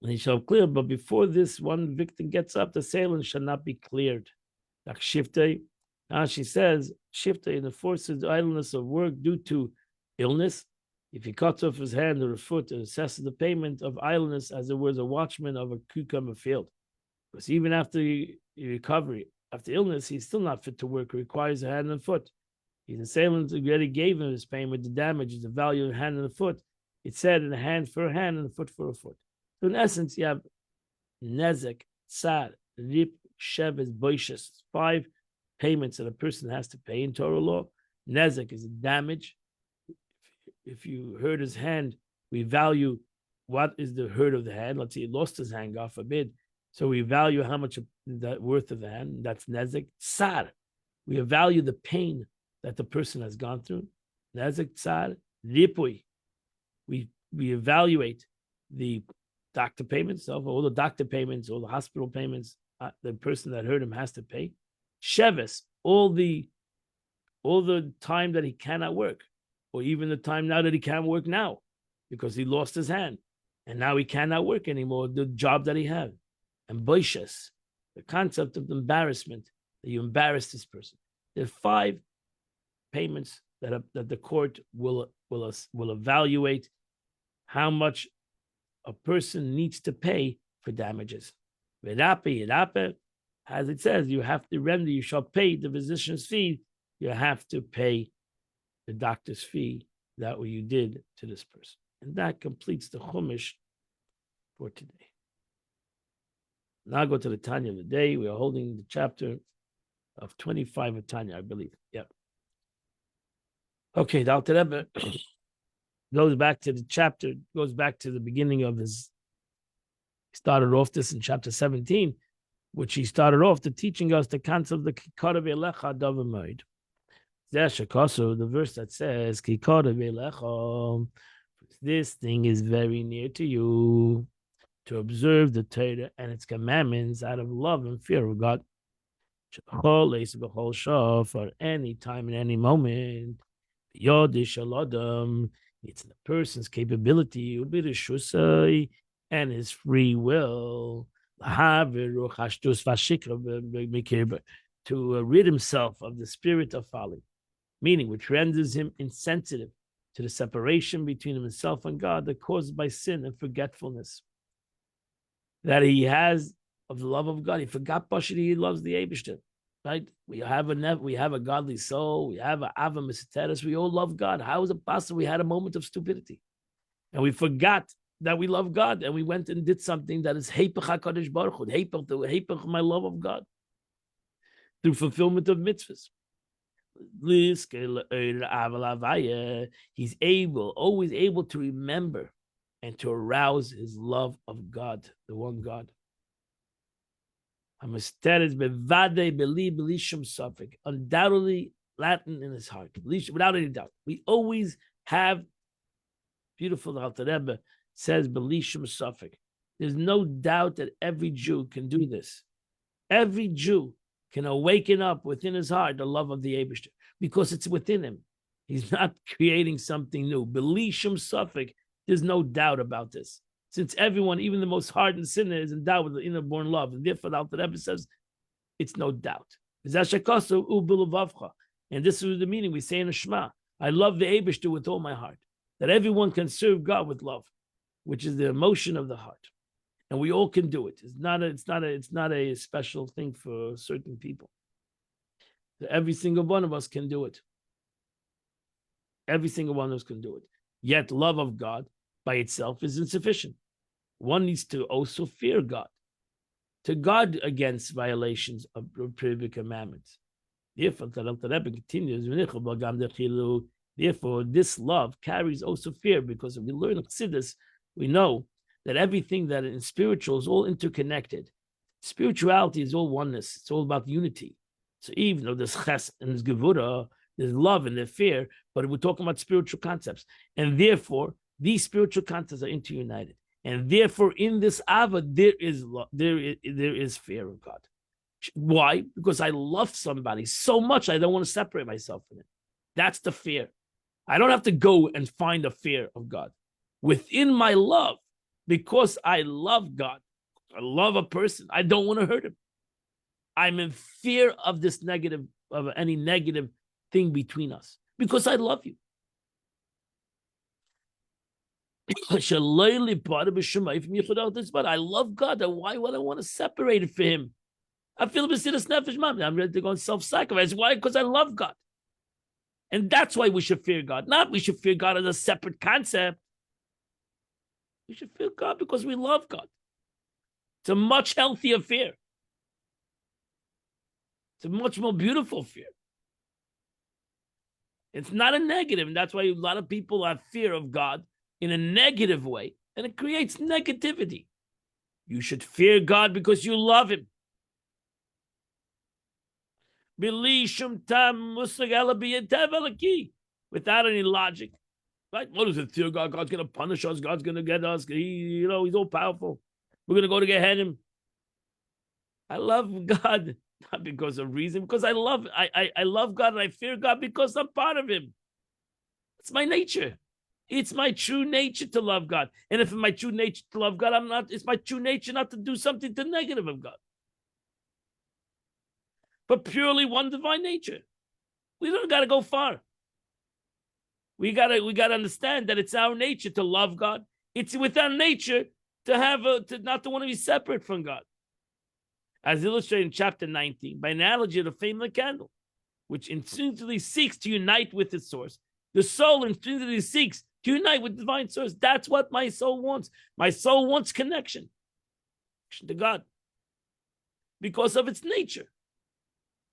he shall clear, but before this one victim gets up, the assailant shall not be cleared. Like Shiftei. Now she says, Shiftei enforces the idleness of work due to illness. If he cuts off his hand or a foot, it assesses the payment of idleness as it was a watchman of a cucumber field. Because even after recovery, after illness, he's still not fit to work. It requires a hand and foot. His assailant already gave him his payment. The damage is the value of a hand and a foot. It said in a hand for a hand and a foot for a foot. So in essence, you have nezek, tzad, rip, sheves, boishes. 5 payments that a person has to pay in Torah law. Nezek is damage. If you hurt his hand, we value what is the hurt of the hand. Let's say he lost his hand, God forbid. So we value how much that worth of the hand. That's nezek. Tzad, we value the pain that the person has gone through. Nezek, tzad, ripui. We evaluate the doctor payments, all the doctor payments, all the hospital payments, the person that hurt him has to pay. Sheves, all the time that he cannot work, or even the time now that he can't work now, because he lost his hand, and now he cannot work anymore, the job that he had. And boishes, the concept of embarrassment, that you embarrass this person. There are 5 payments that the court will evaluate how much a person needs to pay for damages. As it says, you have to render, you shall pay the physician's fee, you have to pay the doctor's fee that what you did to this person. And that completes the Chumash for today. Now go to the Tanya of the day. We are holding the chapter of 25 of Tanya, I believe. Yep. Okay, the Alter Rebbe goes back to the chapter, goes back to the beginning of his. He started off this in chapter 17, which he started off to teaching us the concept of the Kikarav Elecha Davar Moed. The verse that says Kikarav Elecha, this thing is very near to you, to observe the Torah and its commandments out of love and fear of God. For any time and any moment, it's in the person's capability and his free will to rid himself of the spirit of folly, meaning which renders him insensitive to the separation between himself and God that caused by sin and forgetfulness that he has of the love of God. He forgot he loves the Eibishter. Right? We have a godly soul. We have an Ava Miseteres. We all love God. How is it possible we had a moment of stupidity and we forgot that we love God and we went and did something that is Heipach HaKadosh Baruch Hu, Heipach my love of God through fulfillment of mitzvahs. He's always able to remember and to arouse his love of God, the one God. Undoubtedly Latin in his heart, without any doubt. We always have, beautiful Alter Rebbe says, Belishum Suffolk. There's no doubt that every Jew can do this. Every Jew can awaken up within his heart the love of the Eibishter because it's within him. He's not creating something new. Belishum Suffolk, there's no doubt about this. Since everyone, even the most hardened sinner, is endowed with the inner-born love. And therefore, the Alter Rebbe says, it's no doubt. And this is the meaning we say in the Shema. I love the Eibishter with all my heart. That everyone can serve God with love, which is the emotion of the heart. And we all can do it. It's not a special thing for certain people. Every single one of us can do it. Every single one of us can do it. Yet love of God by itself is insufficient. One needs to also fear God, to guard against violations of prohibited commandments. Therefore, this love carries also fear, because if we learn Chassidus, we know that everything that in spiritual is all interconnected. Spirituality is all oneness. It's all about unity. So even though there's ches and there's gevura, there's love and there's fear, but we're talking about spiritual concepts. And therefore, these spiritual concepts are interunited. And therefore, in this Ava, there is fear of God. Why? Because I love somebody so much, I don't want to separate myself from it. That's the fear. I don't have to go and find a fear of God. Within my love, because I love God, I love a person, I don't want to hurt him. I'm in fear of this negative, of any negative thing between us, because I love you. I love God. Why would I want to separate it from him? I feel I'm ready to go and self-sacrifice. Why? Because I love God. And that's why we should fear God. Not we should fear God as a separate concept. We should fear God because we love God. It's a much healthier fear. It's a much more beautiful fear. It's not a negative, and that's why a lot of people have fear of God in a negative way, and it creates negativity. You should fear God because you love him. Without any logic. Right? What is it? Fear God? God's going to punish us. God's going to get us. He's all powerful. We're going to go to Gehenna. I love God, not because of reason, because I love God and I fear God because I'm part of him. It's my nature. It's my true nature to love God. And if it's my true nature to love God, it's my true nature not to do something to negative of God. But purely one divine nature. We don't got to go far. We gotta understand that it's our nature to love God. It's with our nature to not to want to be separate from God. As illustrated in chapter 19, by analogy of the flame of the candle, which instinctively seeks to unite with its source. The soul instinctively seeks to unite with the divine source. That's what my soul wants. My soul wants connection to God. because of its nature.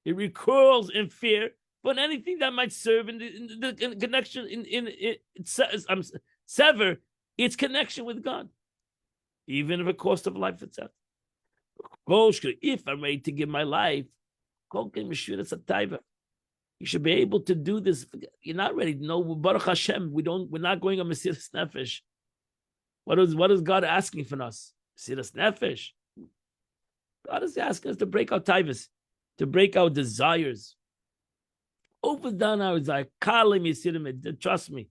It recoils in fear, but anything that might serve in the connection sever its connection with God, even if it cost of life itself. If I'm ready to give my life, you should be able to do this. You're not ready. No, Baruch Hashem, we're not going on Mesiras Nefesh. What is God asking from us? Mesiras Nefesh. God is asking us to break our taivas, to break our desires. Overcome our desire. Trust me.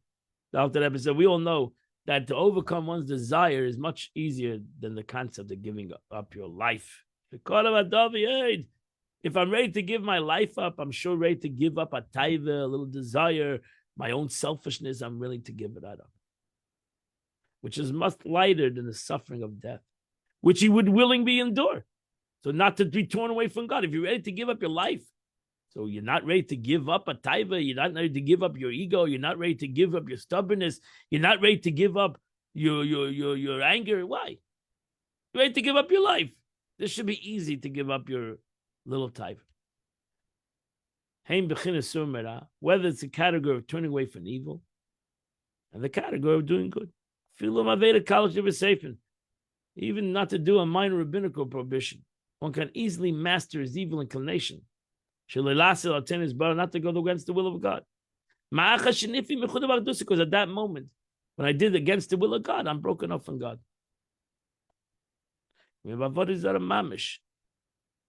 The Alter Rebbe said, we all know that to overcome one's desire is much easier than the concept of giving up your life. If I'm ready to give my life up, I'm sure ready to give up a taiva, a little desire, my own selfishness, I'm willing to give it up. Which is much lighter than the suffering of death, which he would willingly endure. So not to be torn away from God. If you're ready to give up your life, so you're not ready to give up a taiva, you're not ready to give up your ego, you're not ready to give up your stubbornness, you're not ready to give up your anger. Why? You're ready to give up your life. This should be easy to give up your little taiva. Whether it's a category of turning away from evil and the category of doing good. Even not to do a minor rabbinical prohibition. One can easily master his evil inclination. Not to go against the will of God. Because at that moment, when I did against the will of God, I'm broken off from God.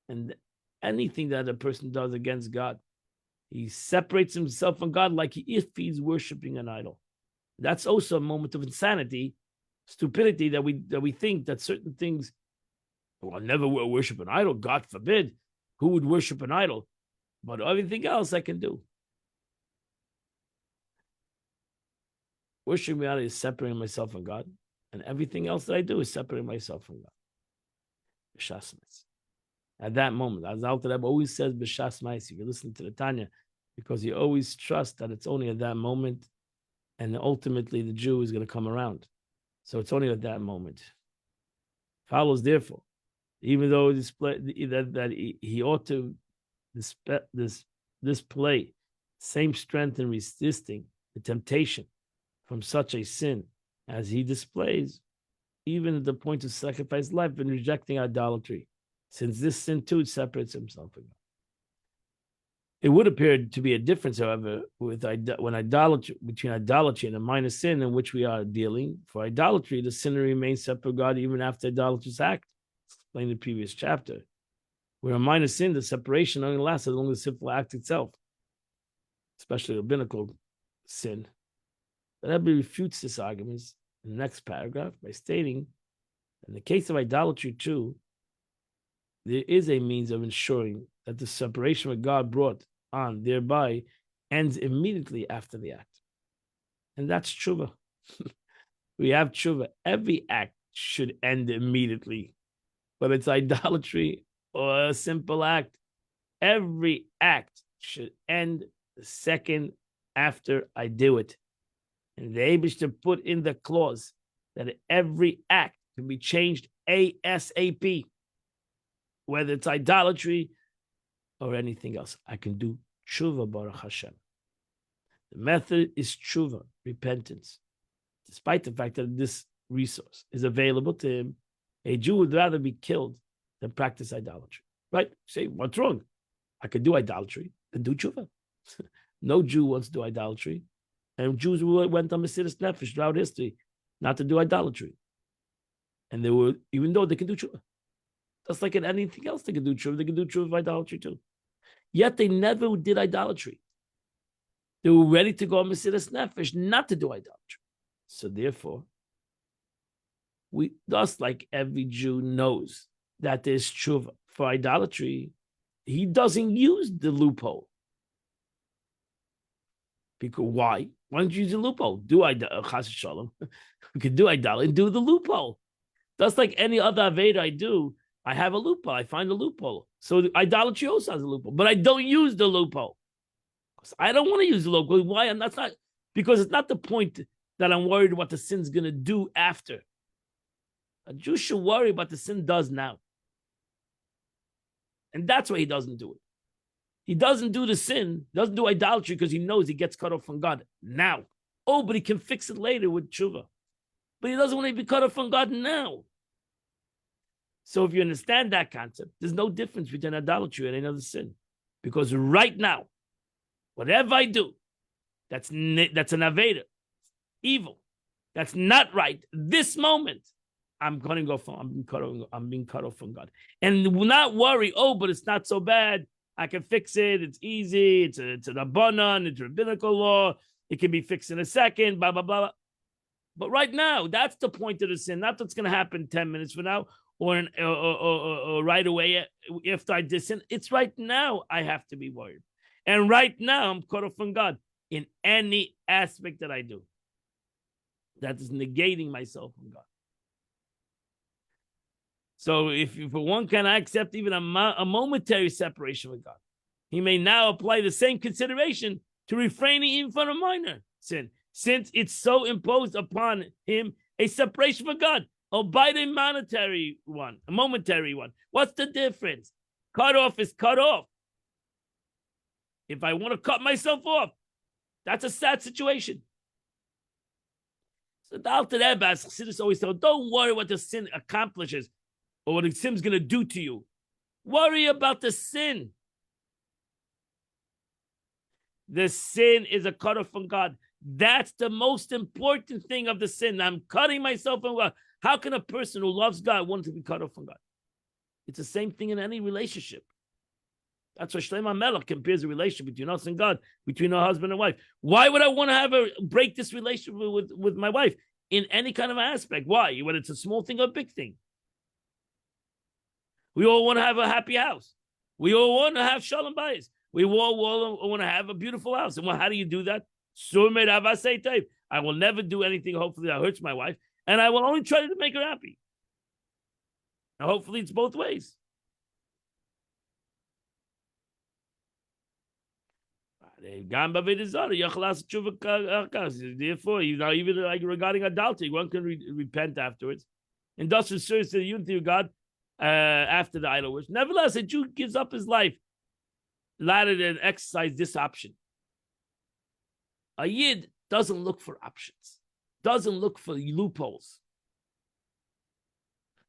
And anything that a person does against God, he separates himself from God like if he's worshiping an idol. That's also a moment of insanity, stupidity, that we think that certain things, well, I'll never worship an idol, God forbid. Who would worship an idol? But everything else I can do. Worshiping God is separating myself from God, and everything else that I do is separating myself from God. B'shas. At that moment, as Alter Rebbe always says, b'shas ma'is, you listen to the Tanya, because you always trust that it's only at that moment, and ultimately the Jew is going to come around. So it's only at that moment. Follows, therefore, even though he ought to display same strength in resisting the temptation from such a sin as he displays, even at the point of sacrifice life and rejecting idolatry, since this sin too separates himself from God. It would appear to be a difference, however, between idolatry and a minor sin in which we are dealing. For idolatry, the sinner remains separate from God even after idolatrous act. Explained in the previous chapter. Where a minor sin, the separation only lasts as long as the sinful act itself, especially a rabbinical sin. The Rebbe refutes this argument in the next paragraph by stating, in the case of idolatry too, there is a means of ensuring that the separation with God brought on thereby ends immediately after the act. And that's tshuva. We have tshuva. Every act should end immediately, whether it's idolatry or a simple act. Every act should end the second after I do it. And the Eibishter put in the clause that every act can be changed ASAP, whether it's idolatry or anything else. I can do tshuva, Baruch Hashem. The method is tshuva, repentance. Despite the fact that this resource is available to him, a Jew would rather be killed than practice idolatry. Right? Say, what's wrong? I could do idolatry, then do tshuva. No Jew wants to do idolatry. And Jews went on Mesiras Nefesh throughout history not to do idolatry. And they were, even though they can do tshuva. Just like in anything else they can do tshuva, they can do tshuva of idolatry too. Yet they never did idolatry. They were ready to go on Mesiras Nefesh not to do idolatry. So therefore, just like every Jew knows that there's tshuva for idolatry, he doesn't use the loophole. Because why? Why don't you use the loophole? Do chas shalom. We could do idolatry and do the loophole. Just like any other aveda I do, I have a loophole. I find a loophole. So idolatry also has a loophole, but I don't use the loophole. I don't want to use the loophole. Why? And that's not because it's not the point that I'm worried what the sin's going to do after. A Jew should worry about the sin does now. And that's why he doesn't do it. He doesn't do the sin, doesn't do idolatry because he knows he gets cut off from God now. Oh, but he can fix it later with tshuva. But he doesn't want to be cut off from God now. So if you understand that concept, there's no difference between idolatry and any other sin. Because right now, whatever I do, that's an aveda, evil, that's not right. This moment, I'm being cut off from God. And not worry, oh, but it's not so bad. I can fix it. It's easy. It's an rabbanan. It's rabbinical law. It can be fixed in a second, blah, blah, blah. But right now, that's the point of the sin. Not what's going to happen 10 minutes from now or right away after I did sin. It's right now I have to be worried. And right now, I'm cut off from God in any aspect that I do. That is negating myself from God. So if for one can accept even a momentary separation with God, he may now apply the same consideration to refraining even from a minor sin, since it's so imposed upon him a separation from God, albeit a momentary one. What's the difference? Cut off is cut off. If I want to cut myself off, that's a sad situation. So the Alter Rebbe, as Chassidus always tell, don't worry what the sin accomplishes or what the sin's going to do to you. Worry about the sin. The sin is a cut off from God. That's the most important thing of the sin. I'm cutting myself from God. How can a person who loves God want to be cut off from God? It's the same thing in any relationship. That's why Shlomo Melech compares the relationship between us and God, between our husband and wife. Why would I want to break this relationship with my wife in any kind of aspect? Why? Whether it's a small thing or a big thing. We all want to have a happy house. We all want to have shalom bayis. We all want to have a beautiful house. And how do you do that? I will never do anything, hopefully, that hurts my wife. And I will only try to make her happy. And hopefully it's both ways. Therefore, even like regarding adultery, one can repent afterwards. And thus restores to the unity of God after the idol worship. Nevertheless, a Jew gives up his life rather than exercise this option. A Yid doesn't look for options, doesn't look for loopholes.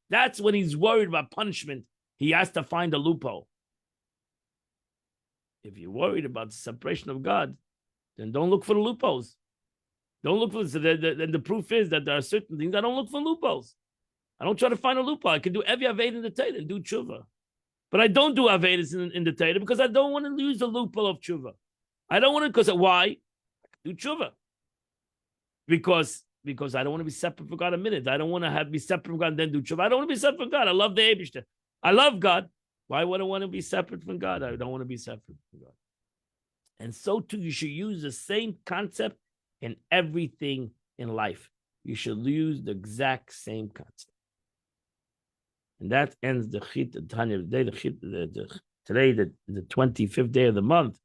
That's when he's worried about punishment. He has to find a loophole. If you're worried about the separation of God, then don't look for the loopholes. Don't look for the proof is that there are certain things I don't look for loopholes. I don't try to find a loophole. I can do every Aved in the Torah and do tshuva. But I don't do Avedas in the Torah because I don't want to use the loophole of tshuva. I don't want to, because why? I can do tshuva. Because I don't want to be separate from God a minute. I don't want to be separate from God and then do tshuva. I don't want to be separate from God. I love the Eibishter. I love God. Why would I want to be separate from God? I don't want to be separate from God. And so too, you should use the same concept in everything in life. You should use the exact same concept. And that ends the Chit Tanya today. Today, the 25th day of the month,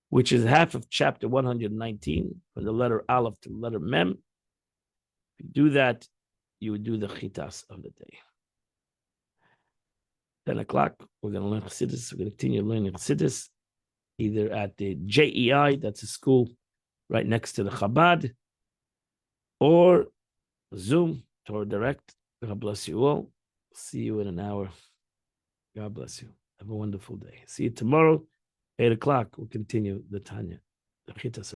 which is half of chapter 119, from the letter Aleph to the letter Mem. If you do that, you would do the Chitas of the day. 10 o'clock, we're going to learn Chassidus. We're going to continue learning Chassidus, either at the JEI, that's a school right next to the Chabad, or Zoom, Torah Direct. God bless you all. See you in an hour. God bless you. Have a wonderful day. See you tomorrow, 8 o'clock. We'll continue the Tanya, the Chitas.